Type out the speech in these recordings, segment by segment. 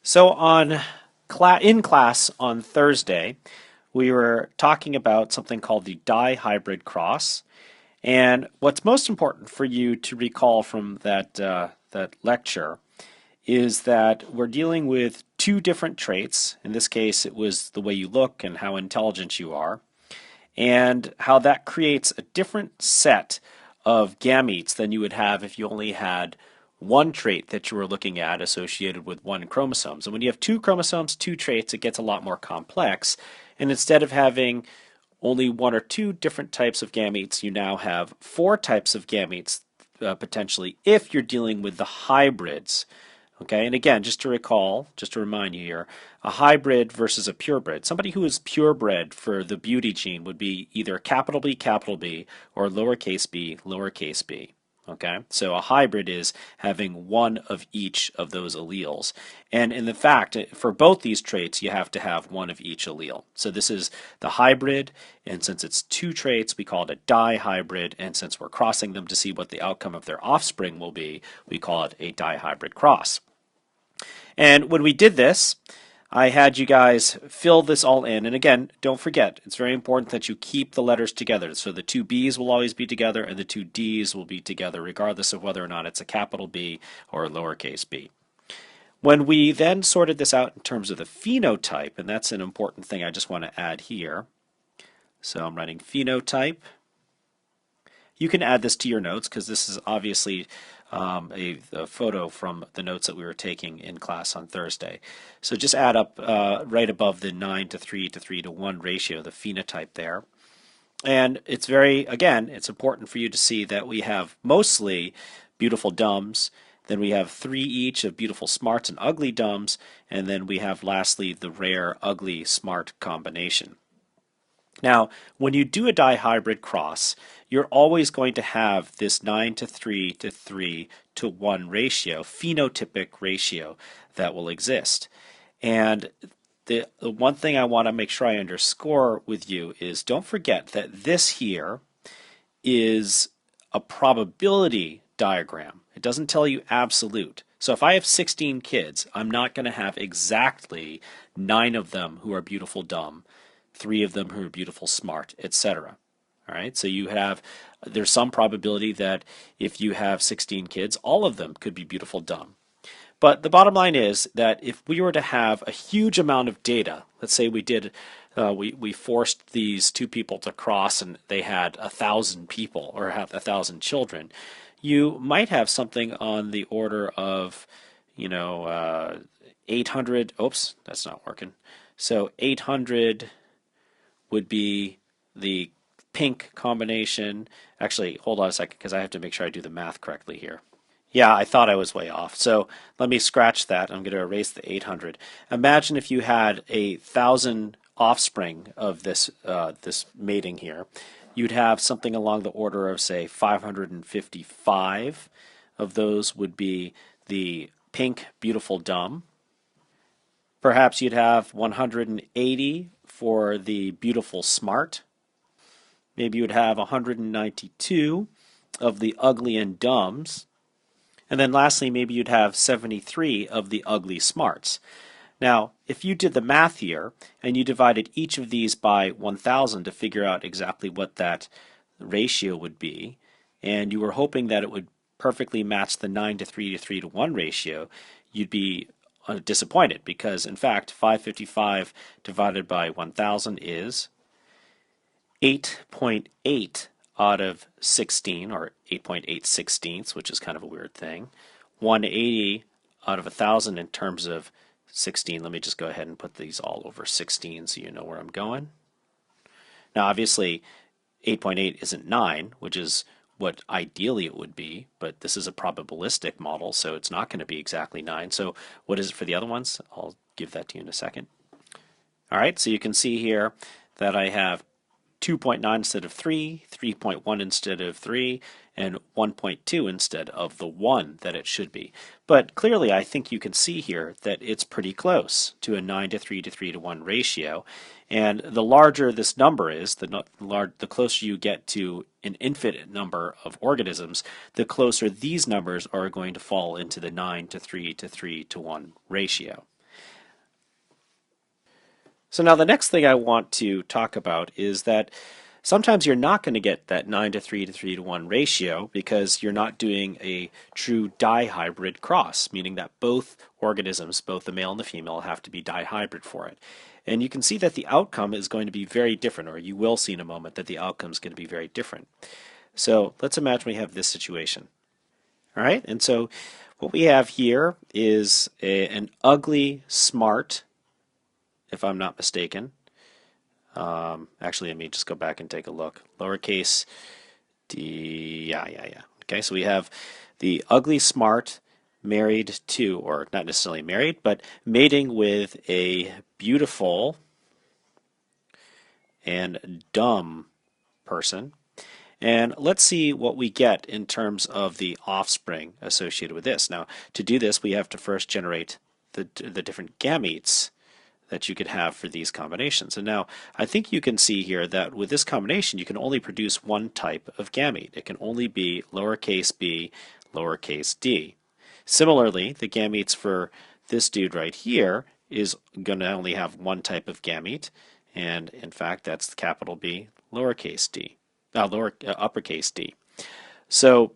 So in class on Thursday, we were talking about something called the dihybrid cross. And what's most important for you to recall from that lecture is that we're dealing with two different traits. In this case, it was the way you look and how intelligent you are, and how that creates a different set of gametes than you would have if you only had one trait that you were looking at associated with one chromosome. So when you have two chromosomes, two traits, it gets a lot more complex. And instead of having only one or two different types of gametes, you now have four types of gametes potentially if you're dealing with the hybrids. Okay, and again, just to recall, just to remind you here, a hybrid versus a purebred. Somebody who is purebred for the beauty gene would be either capital B, or lowercase b. Okay, so a hybrid is having one of each of those alleles. And in the fact, for both these traits, you have to have one of each allele. So this is the hybrid, and since it's two traits, we call it a dihybrid, and since we're crossing them to see what the outcome of their offspring will be, we call it a dihybrid cross. And when we did this, I had you guys fill this all in. And again, don't forget, it's very important that you keep the letters together. So the two B's will always be together and the two D's will be together, regardless of whether or not it's a capital B or a lowercase b. When we then sorted this out in terms of the phenotype, and that's an important thing I just want to add here. So I'm writing phenotype. You can add this to your notes because this is obviously a photo from the notes that we were taking in class on Thursday. So just add up right above the 9:3 to 3:1 ratio, the phenotype there. And it's again, it's important for you to see that we have mostly beautiful dumbs, then we have three each of beautiful smarts and ugly dumbs, and then we have lastly the rare ugly smart combination. Now, when you do a dihybrid cross, you're always going to have this 9:3 to 3:1 ratio, phenotypic ratio that will exist. And the one thing I want to make sure I underscore with you is don't forget that this here is a probability diagram. It doesn't tell you absolute. So if I have 16 kids, I'm not going to have exactly 9 of them who are beautiful dumb, 3 of them who are beautiful smart, etc. All right, so there's some probability that if you have 16 kids, all of them could be beautiful dumb. But the bottom line is that if we were to have a huge amount of data, let's say we forced these two people to cross and they had 1,000 people or have 1,000 children, you might have something on the order of, 800. Oops, that's not working. So 800 would be the pink combination. Actually, hold on a second because I have to make sure I do the math correctly here. Yeah, I thought I was way off. So let me scratch that. I'm going to erase the 800. Imagine if you had 1,000 offspring of this mating here. You'd have something along the order of, say, 555 of those would be the pink beautiful dumb. Perhaps you'd have 180 for the beautiful smart. Maybe you would have 192 of the ugly and dumbs. And then lastly, maybe you'd have 73 of the ugly smarts. Now, if you did the math here and you divided each of these by 1,000 to figure out exactly what that ratio would be, and you were hoping that it would perfectly match the 9:3 to 3:1 ratio, you'd be disappointed because, in fact, 555 divided by 1,000 is 8.8 out of 16, or 8.8 sixteenths, which is kind of a weird thing. 180 out of 1,000 in terms of 16. Let me just go ahead and put these all over 16 so you know where I'm going. Now, obviously, 8.8 isn't 9, which is what ideally it would be, but this is a probabilistic model, so it's not going to be exactly 9. So what is it for the other ones? I'll give that to you in a second. All right, so you can see here that I have 2.9 instead of 3, 3.1 instead of 3, and 1.2 instead of the 1 that it should be. But clearly I think you can see here that it's pretty close to a 9:3 to 3:1 ratio. And the larger this number is, the closer you get to an infinite number of organisms, the closer these numbers are going to fall into the 9:3 to 3:1 ratio. So now the next thing I want to talk about is that sometimes you're not going to get that 9 to 3 to 3 to 1 ratio because you're not doing a true dihybrid cross, meaning that both organisms, both the male and the female, have to be dihybrid for it. And you can see that the outcome is going to be very different, or you will see in a moment that the outcome is going to be very different. So let's imagine we have this situation. All right, and so what we have here is an ugly smart, if I'm not mistaken. Actually, let me just go back and take a look. Lowercase d, yeah. Okay, so we have the ugly smart married to, or not necessarily married, but mating with a beautiful and dumb person. And let's see what we get in terms of the offspring associated with this. Now, to do this, we have to first generate the different gametes that you could have for these combinations. And now I think you can see here that with this combination you can only produce one type of gamete. It can only be lowercase b, lowercase d. Similarly, the gametes for this dude right here is going to only have one type of gamete, and in fact that's capital B, lowercase d, uppercase d. So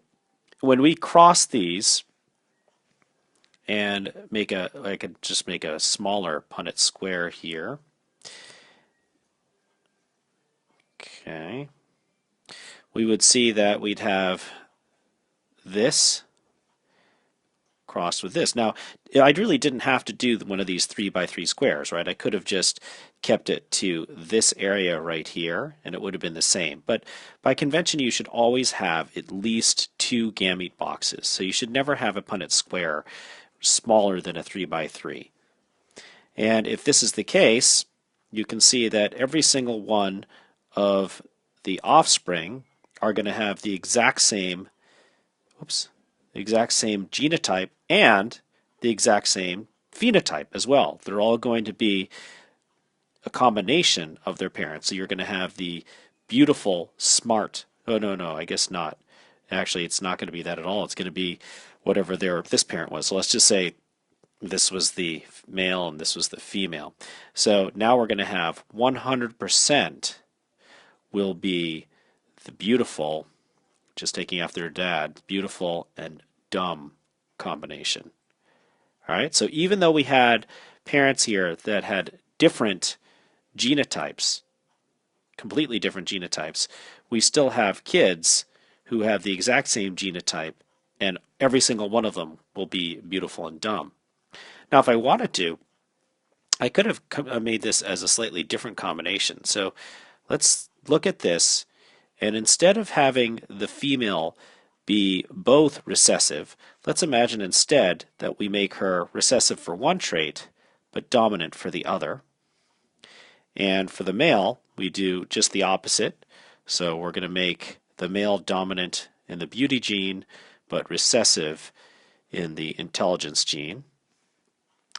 when we cross these, and I could just make a smaller Punnett square here. Okay. We would see that we'd have this crossed with this. Now, I really didn't have to do one of these 3 by 3 squares, right? I could have just kept it to this area right here, and it would have been the same. But by convention, you should always have at least 2 gamete boxes. So you should never have a Punnett square smaller than a 3 by 3. And if this is the case, you can see that every single one of the offspring are going to have the exact same genotype and the exact same phenotype as well. They're all going to be a combination of their parents. So you're going to have the beautiful, smart, oh no, I guess not. Actually, it's not going to be that at all. It's going to be whatever this parent was. So let's just say this was the male and this was the female. So now we're going to have 100% will be the beautiful, just taking after their dad, beautiful and dumb combination. All right, so even though we had parents here that had different genotypes, completely different genotypes, we still have kids who have the exact same genotype, and every single one of them will be beautiful and dumb. Now, if I wanted to, I could have made this as a slightly different combination. So let's look at this, and instead of having the female be both recessive, let's imagine instead that we make her recessive for one trait, but dominant for the other. And for the male, we do just the opposite. So we're going to make the male dominant in the beauty gene, but recessive in the intelligence gene.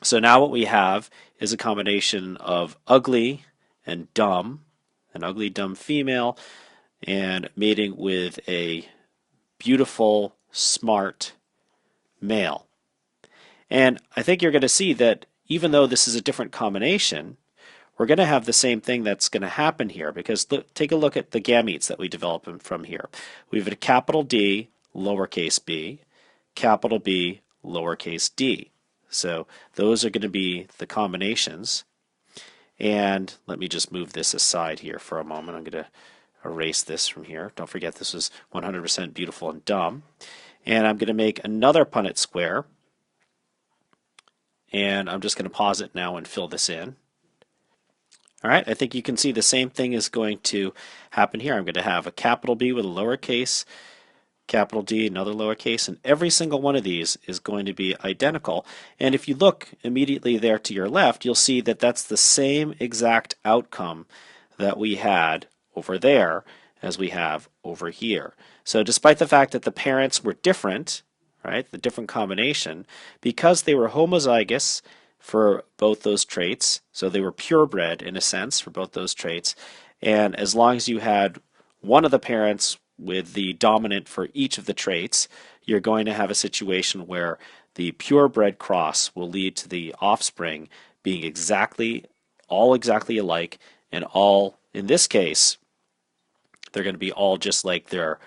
So now what we have is a combination of ugly and dumb, an ugly, dumb female, and mating with a beautiful, smart male. And I think you're going to see that even though this is a different combination, we're going to have the same thing that's going to happen here, because take a look at the gametes that we develop from here. We have a capital D, lowercase b, capital B, lowercase d. So those are going to be the combinations. And let me just move this aside here for a moment. I'm going to erase this from here. Don't forget this was 100% beautiful and dumb. And I'm going to make another Punnett square. And I'm just going to pause it now and fill this in. All right, I think you can see the same thing is going to happen here. I'm going to have a capital B with a lowercase, capital D, another lowercase, and every single one of these is going to be identical. And if you look immediately there to your left, you'll see that that's the same exact outcome that we had over there as we have over here. So despite the fact that the parents were different, right, the different combination, because they were homozygous for both those traits, so they were purebred in a sense for both those traits, and as long as you had one of the parents with the dominant for each of the traits, you're going to have a situation where the purebred cross will lead to the offspring being exactly all exactly alike, and all, in this case, they're going to be all just like their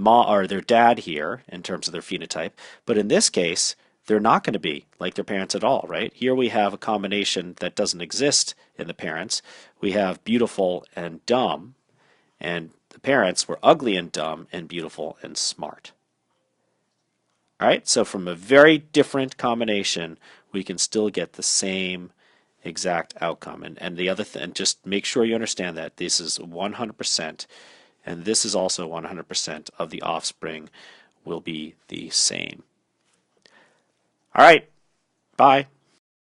or their dad here in terms of their phenotype. But in this case, they're not going to be like their parents at all, right? Here we have a combination that doesn't exist in the parents. We have beautiful and dumb, and the parents were ugly and dumb and beautiful and smart. All right, so from a very different combination, we can still get the same exact outcome. And the other thing, just make sure you understand that this is 100%, and this is also 100% of the offspring will be the same. All right, bye.